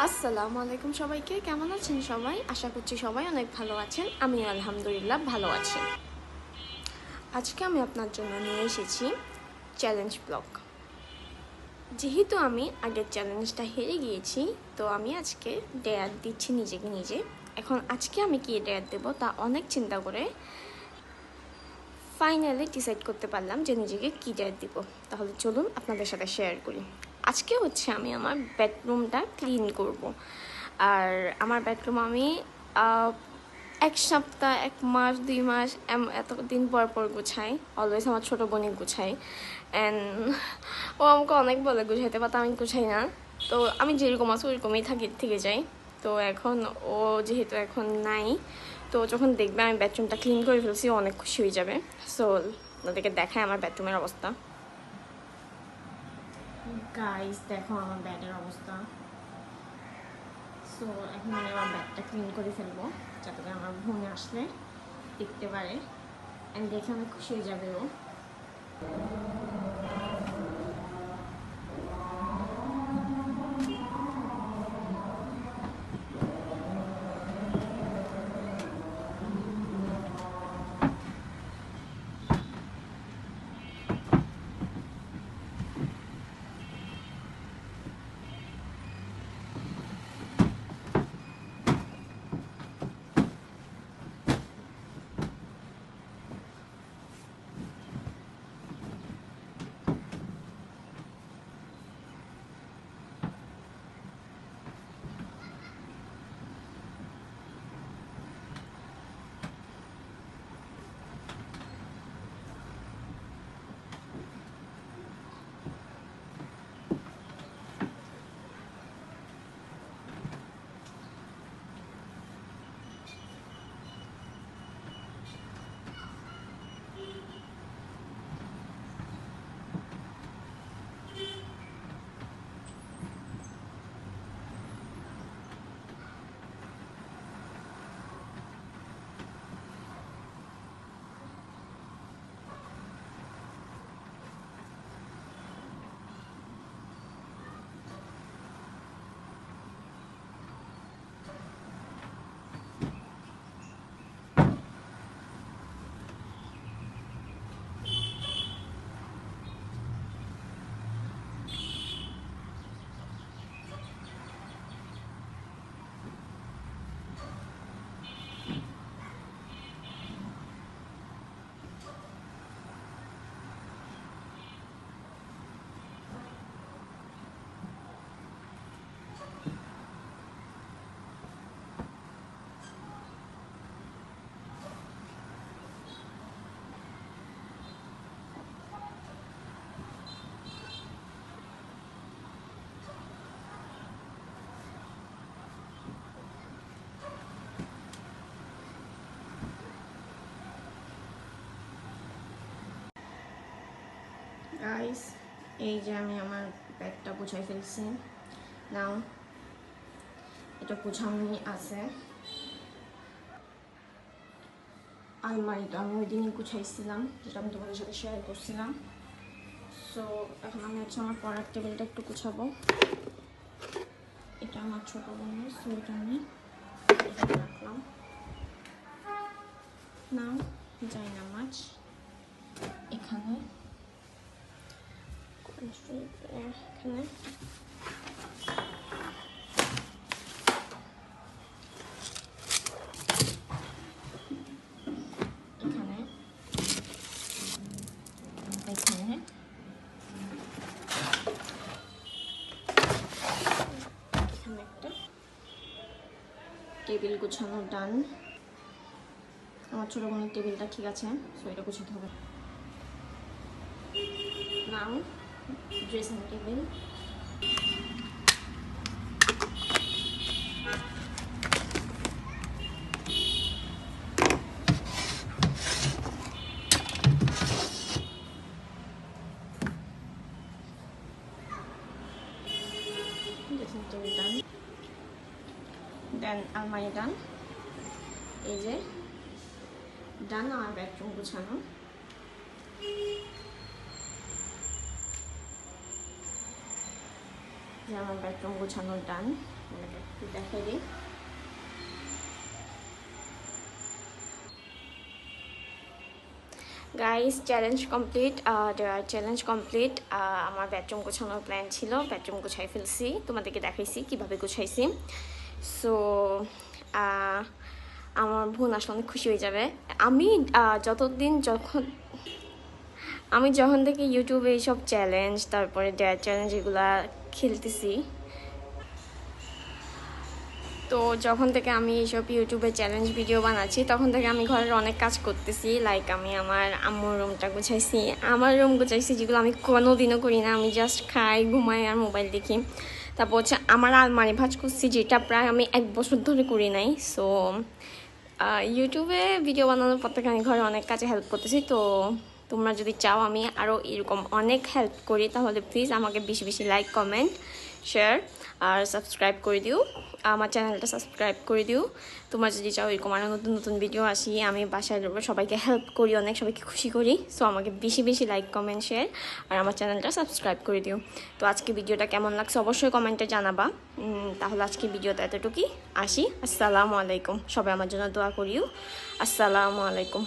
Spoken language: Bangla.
আসসালামু আলাইকুম সবাইকে। কেমন আছেন সবাই? আশা করছি সবাই অনেক ভালো আছেন। আমি আলহামদুলিল্লাহ ভালো আছি। আজকে আমি আপনার জন্য নিয়ে এসেছি চ্যালেঞ্জ ব্লগ। যেহেতু আমি আগের চ্যালেঞ্জটা হেরে গিয়েছি, তো আমি আজকে ডেয়ার দিচ্ছি নিজেকে নিজে। এখন আজকে আমি কি ডেয়ার দেবো তা অনেক চিন্তা করে ফাইনালি ডিসাইড করতে পারলাম যে নিজেকে কী ডেয়ার দিব। তাহলে চলুন আপনাদের সাথে শেয়ার করি। আজকে হচ্ছে আমি আমার বেডরুমটা ক্লিন করব। আর আমার বেডরুম আমি এক সপ্তাহ, এক মাস, 2 মাস এত দিন পর পর গুছাই। অলওয়েজ আমার ছোটো বোনই গুছাই। অ্যান্ড ও আমাকে অনেক বলে গুছাইতে, বাট আমি গুছাই না। তো আমি যেরকম আছি ওইরকমই থেকে যাই। তো এখন ও যেহেতু এখন নাই, তো যখন দেখবে আমি বেডরুমটা ক্লিন করে ফেলছি অনেক খুশি হয়ে যাবে। সো আপনাদেরকে দেখায় আমার বেডরুমের অবস্থা। গাইস দেখো আমার বেডের অবস্থা। সো এখন আমি আমার ব্যাগটা ক্লিন করে ফেলবো, যাতে করে আমার বোন আসলে দেখতে পারে অ্যান্ড দেখে অনেক খুশি হয়ে যাবে ও। গাইস এই যে আমি আমার ব্যাগটা গুছাই ফেলছি। নাও এটা গুছানোই আছে। আলমারিটা আমি ওই দিনই গুছাইছিলাম, যেটা আমি তোমাদের সাথে শেয়ার করছিলাম। সো এখন আমি হচ্ছে আমার পড়ার টেবিলটা একটু গুছাবো। এটা আমার ছোটো বোনের, সো এটা আমি রাখলাম। নাও যাই না মাছ এখানে এখানে এখানে এখানে এখানে একটা টেবিল গুছানো ডান। আমার ছোটো বোনের টেবিলটা ঠিক আছে, সো এটা গুছাতে হবে। নাও ড্রেসিং টেবিল, ড্রেসিং টেবিল ডান, দেন আলমারি ডান। এই যে ডান আমার বেডরুম গুছানো। যে আমার বেডরুম গোছানো ডান, একটু দেখাই দিই। Guys challenge complete, challenge complete. আমার বেডরুম গোছানোর প্ল্যান ছিল, বেডরুম গোছাই ফেলছি, তোমাদেরকে দেখাইছি কিভাবে গোছাইছি। সো আমার বোন আসলে অনেক খুশি হয়ে যাবে। আমি যখন থেকে ইউটিউবে এইসব চ্যালেঞ্জ, তারপরে ডেয়ার চ্যালেঞ্জ এগুলা খেলতেছি, তো যখন থেকে আমি এইসব ইউটিউবে চ্যালেঞ্জ ভিডিও বানাচ্ছি তখন থেকে আমি ঘরের অনেক কাজ করতেছি। লাইক আমি আমার আম্মুর রুমটা গুছাইছি, আমার রুম গুছাইছি, যেগুলো আমি কোনোদিনও করি না। আমি জাস্ট খাই, ঘুমাই আর মোবাইল দেখি। তারপর হচ্ছে আমার আলমারি ভাঁজ করছি, যেটা প্রায় আমি 1 বছর ধরে করি নাই। সো ইউটিউবে ভিডিও বানানোর পর থেকে আমি ঘরে অনেক কাজে হেল্প করতেছি। তো তোমরা যদি চাও আমি আরও এরকম অনেক হেল্প করি, তাহলে প্লিজ আমাকে বেশি বেশি লাইক, কমেন্ট, শেয়ার আর সাবস্ক্রাইব করে দিও। আমার চ্যানেলটা সাবস্ক্রাইব করে দিও। তোমরা যদি চাও এরকম আরও নতুন নতুন ভিডিও আসি, আমি বাসায় সবাইকে হেল্প করি, অনেক সবাইকে খুশি করি। সো আমাকে বেশি বেশি লাইক, কমেন্ট, শেয়ার আর আমার চ্যানেলটা সাবস্ক্রাইব করে দিও। তো আজকে ভিডিওটা কেমন লাগছে অবশ্যই কমেন্টে জানাবা। তাহলে আজকে ভিডিওটা এতটুকুই, আসি। আসসালামু আলাইকুম। সবাই আমার জন্য দোয়া করিও। আসসালামু আলাইকুম।